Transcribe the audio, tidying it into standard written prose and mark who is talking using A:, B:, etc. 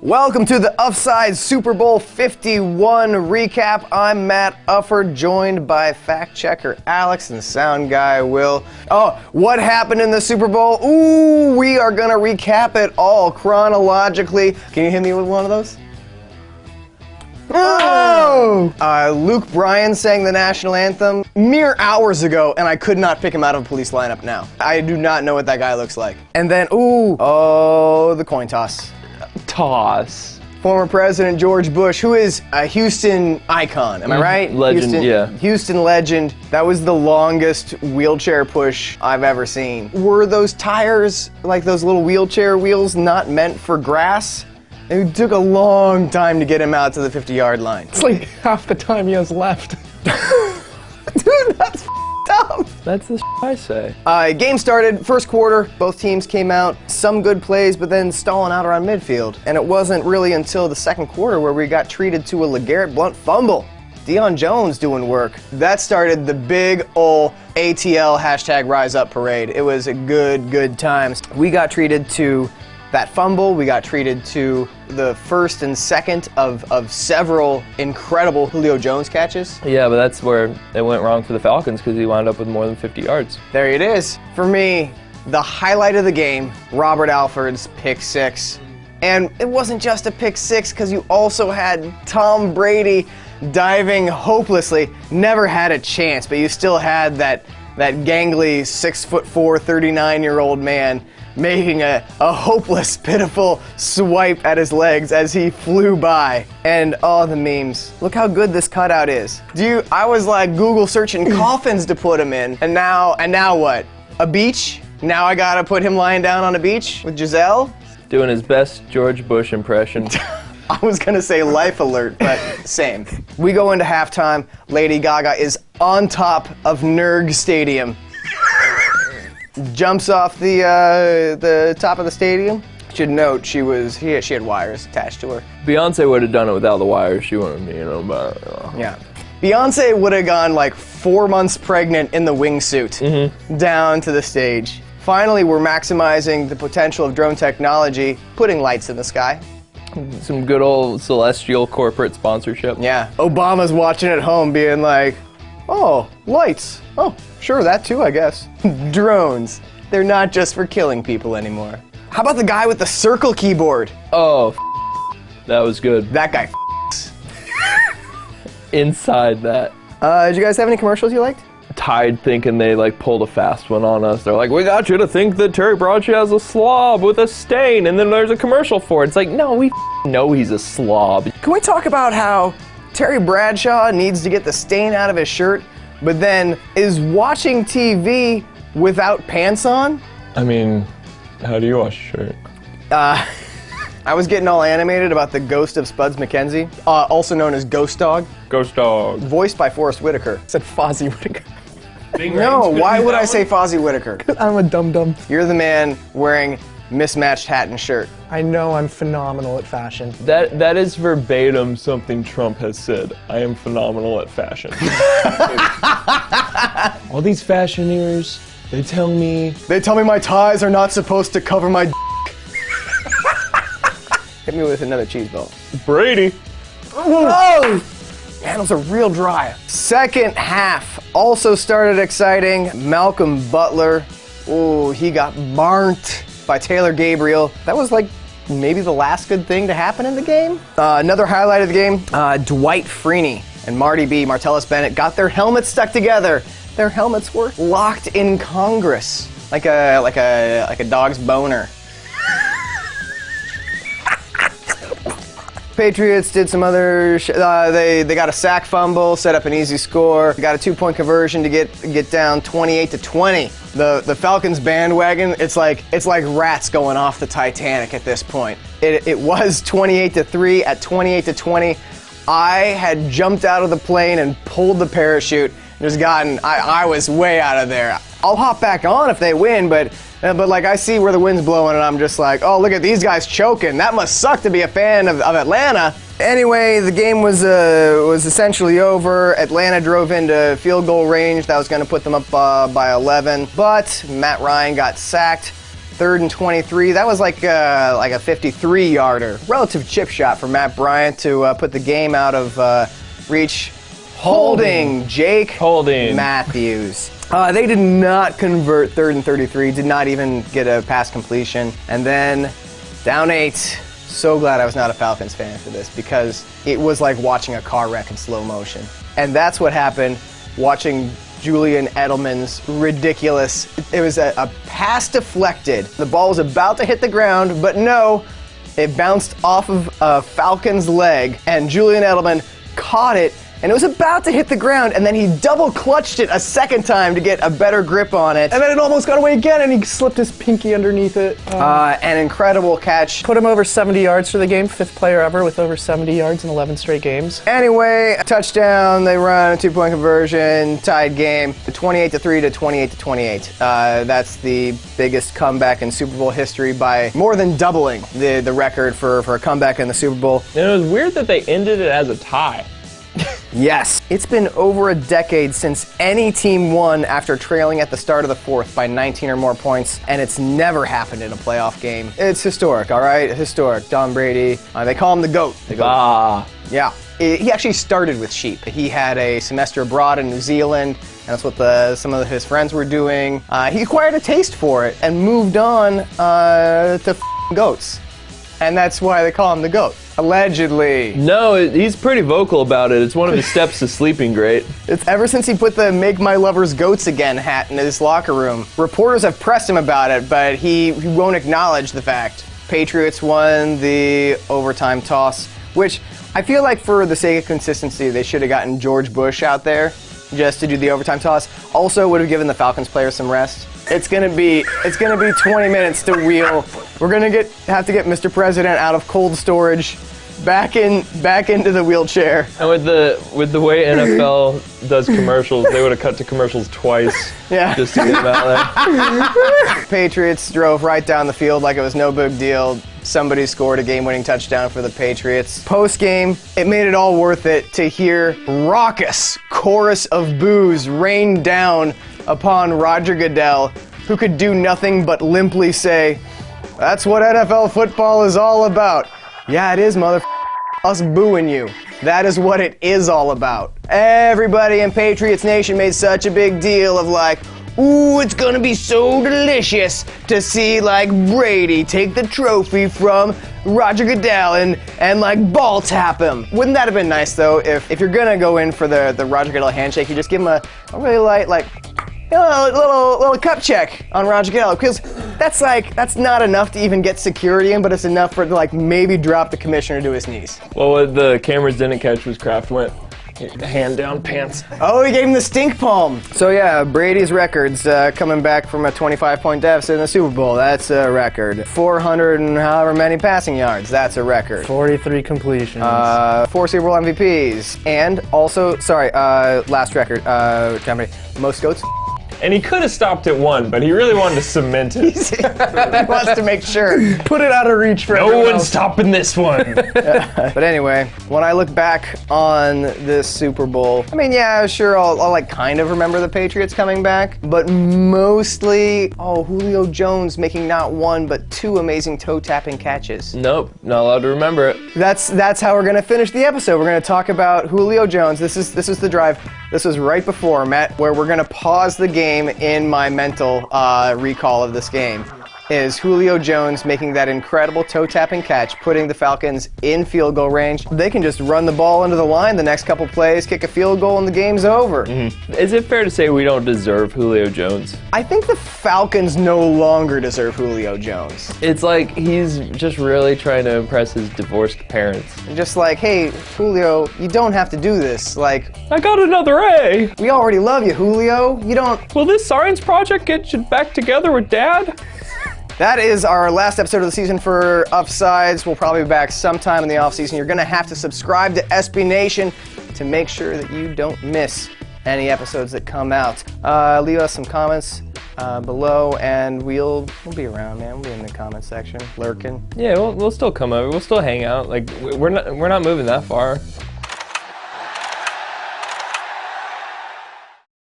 A: Welcome to the Offside Super Bowl 51 recap. I'm Matt Ufford, joined by fact checker Alex and sound guy Will. Oh, what happened in the Super Bowl? Ooh, we are going to recap it all chronologically. Can you hit me with one of those? Oh! Luke Bryan sang the national anthem mere hours ago, and I could not pick him out of a police lineup now. I do not know what that guy looks like. And then, the coin toss. Former President George Bush, who is a Houston icon, am I right?
B: Legend,
A: Houston legend. That was the longest wheelchair push I've ever seen. Were those tires, like those little wheelchair wheels, not meant for grass? It took a long time to get him out to the 50-yard line.
B: It's like half the time he has left.
A: Dude, that's dumb.
B: That's the I say.
A: Game started, first quarter, both teams came out, some good plays, but then stalling out around midfield. And it wasn't really until the second quarter where we got treated to a LeGarrette Blount fumble. Deion Jones doing work. That started the big ol' ATL #RiseUp parade. It was a good times. We got treated to that fumble, we got treated to the first and second of several incredible Julio Jones catches.
B: Yeah, but that's where it went wrong for the Falcons because he wound up with more than 50 yards.
A: There it is. For me, the highlight of the game, Robert Alford's pick six. And it wasn't just a pick six because you also had Tom Brady diving hopelessly. Never had a chance, but you still had that gangly 6'4", 39-year-old man making a hopeless, pitiful swipe at his legs as he flew by. And all the memes. Look how good this cutout is. I was like Google searching coffins to put him in. And now what? A beach? Now I gotta put him lying down on a beach with Giselle?
B: Doing his best George Bush impression.
A: I was gonna say Life Alert, but same. We go into halftime. Lady Gaga is on top of NERG Stadium. Jumps off the top of the stadium. Should note she had wires attached to her.
B: Beyonce would have done it without the wires. She wouldn't, but
A: yeah. Beyonce would have gone like 4 months pregnant in the wingsuit down to the stage. Finally, we're maximizing the potential of drone technology, putting lights in the sky.
B: Some good old celestial corporate sponsorship.
A: Yeah. Obama's watching at home being like, oh, lights. Oh, sure, that too, I guess. Drones. They're not just for killing people anymore. How about the guy with the circle keyboard?
B: Oh, that was good.
A: That guy
B: Inside that.
A: Did you guys have any commercials you liked?
B: Tide thinking they pulled a fast one on us. They're like, we got you to think that Terry Bradshaw has a slob with a stain, and then there's a commercial for it. It's like, no, we know he's a slob.
A: Can we talk about how Terry Bradshaw needs to get the stain out of his shirt, but then is watching TV without pants on?
B: I mean, how do you wash a shirt?
A: I was getting all animated about the ghost of Spuds McKenzie, also known as Ghost Dog.
B: Ghost Dog.
A: Voiced by Forrest Whitaker.
C: I said Fozzie Whitaker.
A: No, why would I say Fozzie Whitaker?
C: I'm a dum-dum.
A: You're the man wearing mismatched hat and shirt.
C: I know I'm phenomenal at fashion.
B: That is verbatim something Trump has said. I am phenomenal at fashion. All these fashioneers, they tell me
A: my ties are not supposed to cover my Hit me with another cheese ball.
B: Brady.
A: Oh! Man, those are real dry. Second half also started exciting. Malcolm Butler, he got burnt by Taylor Gabriel. That was maybe the last good thing to happen in the game. Another highlight of the game, Dwight Freeney and Martellus Bennett got their helmets stuck together. Their helmets were locked in Congress, like a dog's boner. Patriots did some other they got a sack fumble, set up an easy score, got a 2-point conversion to get down 28-20. The Falcons bandwagon, it's like rats going off the Titanic at this point. It was 28-3. At 28-20, I had jumped out of the plane and pulled the parachute. I was way out of there. I'll hop back on if they win, but I see where the wind's blowing and I'm just like, oh, look at these guys choking. That must suck to be a fan of Atlanta. Anyway, the game was essentially over. Atlanta drove into field goal range. That was going to put them up by 11, but Matt Ryan got sacked. 3rd and 23. That was like a 53-yarder. Relative chip shot for Matt Bryant to put the game out of reach. Holding Matthews. They did not convert 3rd and 33. Did not even get a pass completion. And then down 8. So glad I was not a Falcons fan for this because it was like watching a car wreck in slow motion. And that's what happened watching Julian Edelman's ridiculous. It was a pass deflected. The ball was about to hit the ground, but no, it bounced off of a Falcon's leg, and Julian Edelman caught it, and it was about to hit the ground, and then he double clutched it a second time to get a better grip on it.
C: And then it almost got away again, and he slipped his pinky underneath it.
A: An incredible catch.
C: Put him over 70 yards for the game, 5th player ever with over 70 yards in 11 straight games.
A: Anyway, a touchdown, they run a 2-point conversion, tied game, 28-3 to 28-28. That's the biggest comeback in Super Bowl history by more than doubling the record for a comeback in the Super Bowl.
B: And it was weird that they ended it as a tie.
A: Yes. It's been over a decade since any team won after trailing at the start of the 4th by 19 or more points, and it's never happened in a playoff game. It's historic, all right? Historic. Tom Brady, they call him the GOAT. Yeah. He actually started with sheep. He had a semester abroad in New Zealand, and that's what some of his friends were doing. He acquired a taste for it and moved on to goats. And that's why they call him the GOAT. Allegedly.
B: No, he's pretty vocal about it. It's one of his steps to sleeping great.
A: It's ever since he put the "Make My Lovers Goats Again" hat in his locker room. Reporters have pressed him about it, but he won't acknowledge the fact. Patriots won the overtime toss, which I feel like for the sake of consistency, they should have gotten George Bush out there just to do the overtime toss. Also would have given the Falcons players some rest. It's gonna be 20 minutes to wheel. We're gonna have to get Mr. President out of cold storage, back into the wheelchair.
B: And with the way NFL does commercials, they would have cut to commercials twice.
A: Yeah.
B: Just to get him out there.
A: Patriots drove right down the field like it was no big deal. Somebody scored a game-winning touchdown for the Patriots. Post-game, it made it all worth it to hear raucous chorus of boos rain down upon Roger Goodell, who could do nothing but limply say, "That's what NFL football is all about." Yeah, it is, us booing you. That is what it is all about. Everybody in Patriots Nation made such a big deal of like, ooh, it's gonna be so delicious to see like Brady take the trophy from Roger Goodell and like ball tap him. Wouldn't that have been nice though if you're gonna go in for the Roger Goodell handshake, you just give him a really light like, you know, little cup check on Roger Goodell, because that's not enough to even get security in, but it's enough for it to like maybe drop the commissioner to his knees.
B: Well, what the cameras didn't catch was Kraft went hand down pants.
A: Oh, he gave him the stink palm. So yeah, Brady's records coming back from a 25-point deficit in the Super Bowl. That's a record. 400 and however many passing yards. That's a record.
C: 43 completions.
A: 4 Super Bowl MVPs, and also last record. Most goats.
B: And he could have stopped at 1, but he really wanted to cement it.
A: He wants to make sure.
C: Put it out of reach for
B: No
C: everyone
B: one's
C: else.
B: stopping this one.
A: But anyway, when I look back on this Super Bowl, I mean, yeah, sure, I'll like kind of remember the Patriots coming back, but mostly, Julio Jones making not 1 but 2 amazing toe-tapping catches.
B: Nope, not allowed to remember it.
A: That's how we're gonna finish the episode. We're gonna talk about Julio Jones. This is the drive. This was right before, Matt, where we're gonna pause the game in my mental recall of this game. Is Julio Jones making that incredible toe-tapping catch, putting the Falcons in field goal range. They can just run the ball into the line the next couple plays, kick a field goal, and the game's over.
B: Mm-hmm. Is it fair to say we don't deserve Julio Jones?
A: I think the Falcons no longer deserve Julio Jones.
B: It's like he's just really trying to impress his divorced parents.
A: Just like, hey, Julio, you don't have to do this. Like,
B: I got another A.
A: we already love you, Julio. You don't...
B: Will this science project get you back together with Dad?
A: That is our last episode of the season for Upsides. We'll probably be back sometime in the offseason. You're going to have to subscribe to SB Nation to make sure that you don't miss any episodes that come out. Leave us some comments below, and we'll be around, man. We'll be in the comment section, lurking.
B: Yeah, we'll still come over. We'll still hang out. Like we're not moving that far.